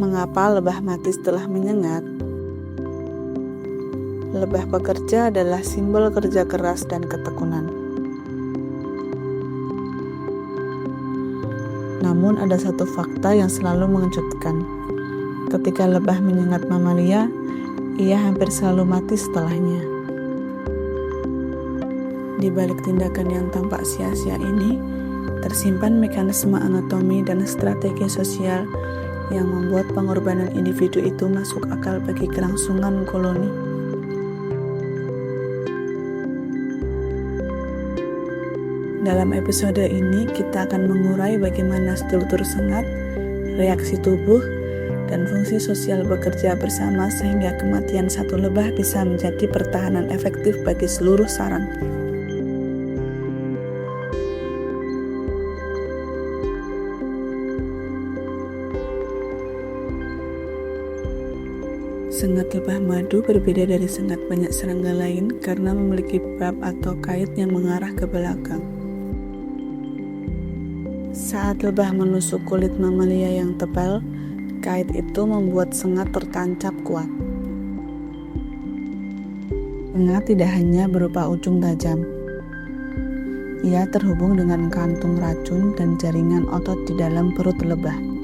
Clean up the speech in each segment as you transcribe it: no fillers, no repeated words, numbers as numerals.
Mengapa lebah mati setelah menyengat? Lebah pekerja adalah simbol kerja keras dan ketekunan. Namun ada satu fakta yang selalu mengejutkan. Ketika lebah menyengat mamalia, ia hampir selalu mati setelahnya. Di balik tindakan yang tampak sia-sia ini, tersimpan mekanisme anatomi dan strategi sosial yang membuat pengorbanan individu itu masuk akal bagi kelangsungan koloni. Dalam episode ini, kita akan mengurai bagaimana struktur sengat, reaksi tubuh, dan fungsi sosial bekerja bersama sehingga kematian satu lebah bisa menjadi pertahanan efektif bagi seluruh sarang. Sengat lebah madu berbeda dari sengat banyak serangga lain karena memiliki bab atau kait yang mengarah ke belakang. Saat lebah menusuk kulit mamalia yang tebal, kait itu membuat sengat tertancap kuat. Sengat tidak hanya berupa ujung tajam. Ia terhubung dengan kantung racun dan jaringan otot di dalam perut lebah.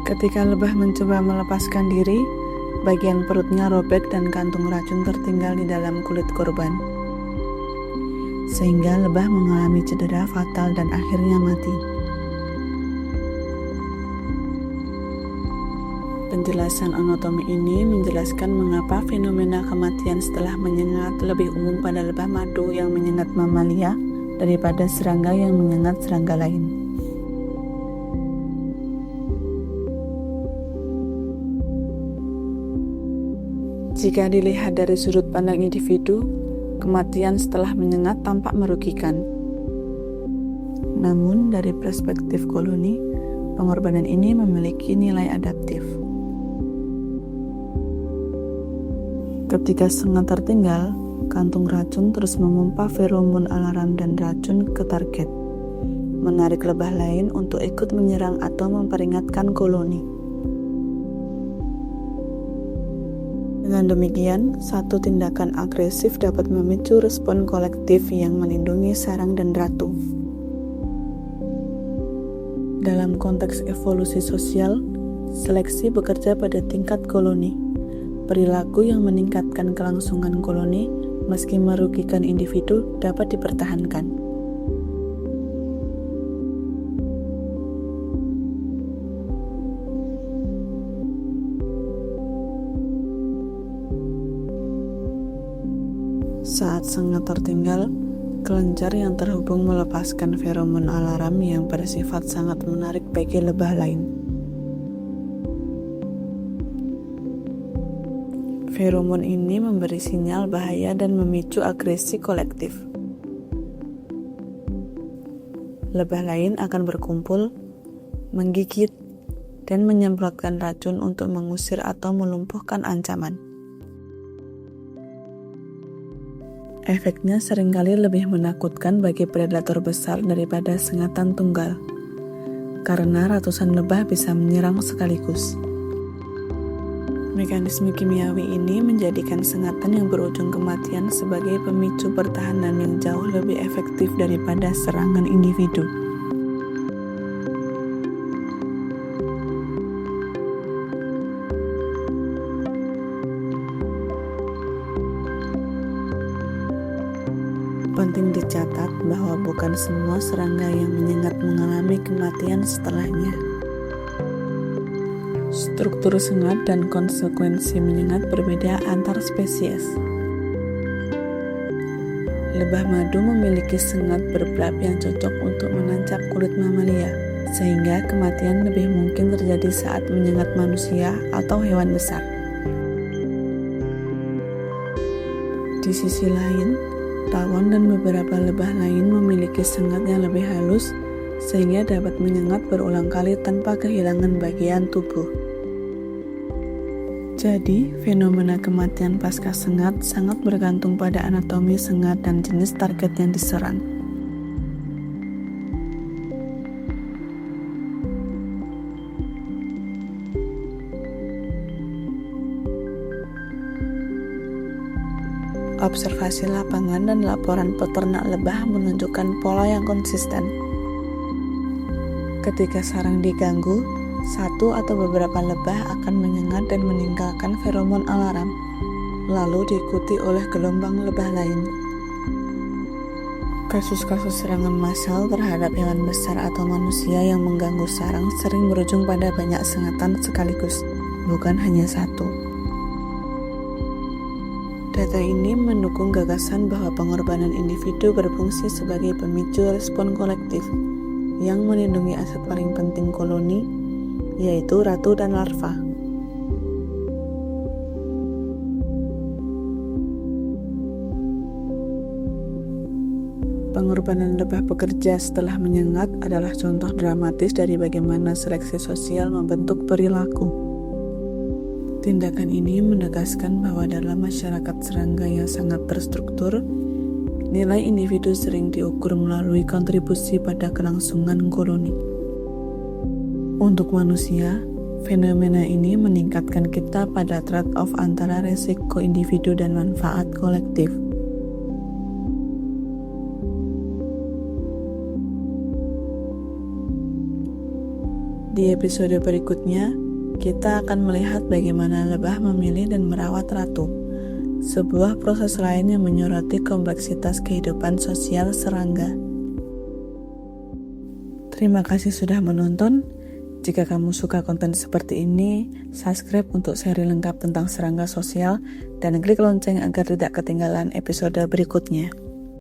Ketika lebah mencoba melepaskan diri, bagian perutnya robek dan kantung racun tertinggal di dalam kulit korban. Sehingga lebah mengalami cedera fatal dan akhirnya mati. Penjelasan anatomi ini menjelaskan mengapa fenomena kematian setelah menyengat lebih umum pada lebah madu yang menyengat mamalia daripada serangga yang menyengat serangga lain. Jika dilihat dari sudut pandang individu, kematian setelah menyengat tampak merugikan. Namun, dari perspektif koloni, pengorbanan ini memiliki nilai adaptif. Ketika sengat tertinggal, kantung racun terus memompa feromon alarm dan racun ke target, menarik lebah lain untuk ikut menyerang atau memperingatkan koloni. Dengan demikian, satu tindakan agresif dapat memicu respon kolektif yang melindungi sarang dan ratu. Dalam konteks evolusi sosial, seleksi bekerja pada tingkat koloni. Perilaku yang meningkatkan kelangsungan koloni, meski merugikan individu, dapat dipertahankan. Saat sengat tertinggal, kelenjar yang terhubung melepaskan feromon alarm yang bersifat sangat menarik bagi lebah lain. Feromon ini memberi sinyal bahaya dan memicu agresi kolektif. Lebah lain akan berkumpul, menggigit, dan menyemprotkan racun untuk mengusir atau melumpuhkan ancaman. Efeknya seringkali lebih menakutkan bagi predator besar daripada sengatan tunggal, karena ratusan lebah bisa menyerang sekaligus. Mekanisme kimiawi ini menjadikan sengatan yang berujung kematian sebagai pemicu pertahanan yang jauh lebih efektif daripada serangan individu. Penting dicatat bahwa bukan semua serangga yang menyengat mengalami kematian setelahnya. Struktur sengat dan konsekuensi menyengat berbeda antar spesies. Lebah madu memiliki sengat berbab yang cocok untuk menancap kulit mamalia, sehingga kematian lebih mungkin terjadi saat menyengat manusia atau hewan besar. Di sisi lain, tawon dan beberapa lebah lain memiliki sengat yang lebih halus sehingga dapat menyengat berulang kali tanpa kehilangan bagian tubuh. Jadi, fenomena kematian pasca sengat sangat bergantung pada anatomi sengat dan jenis target yang diserang. Observasi lapangan dan laporan peternak lebah menunjukkan pola yang konsisten. Ketika sarang diganggu, satu atau beberapa lebah akan menyengat dan meninggalkan feromon alarm, lalu diikuti oleh gelombang lebah lain. Kasus-kasus serangan massal terhadap hewan besar atau manusia yang mengganggu sarang sering berujung pada banyak sengatan sekaligus, bukan hanya satu. Data ini mendukung gagasan bahwa pengorbanan individu berfungsi sebagai pemicu respon kolektif yang melindungi aset paling penting koloni, yaitu ratu dan larva. Pengorbanan lebah pekerja setelah menyengat adalah contoh dramatis dari bagaimana seleksi sosial membentuk perilaku. Tindakan ini menegaskan bahwa dalam masyarakat serangga yang sangat terstruktur, nilai individu sering diukur melalui kontribusi pada kelangsungan koloni. Untuk manusia, fenomena ini meningkatkan kita pada trade-off antara resiko individu dan manfaat kolektif. Di episode berikutnya, kita akan melihat bagaimana lebah memilih dan merawat ratu, sebuah proses lain yang menyoroti kompleksitas kehidupan sosial serangga. Terima kasih sudah menonton. Jika kamu suka konten seperti ini, subscribe untuk seri lengkap tentang serangga sosial dan klik lonceng agar tidak ketinggalan episode berikutnya.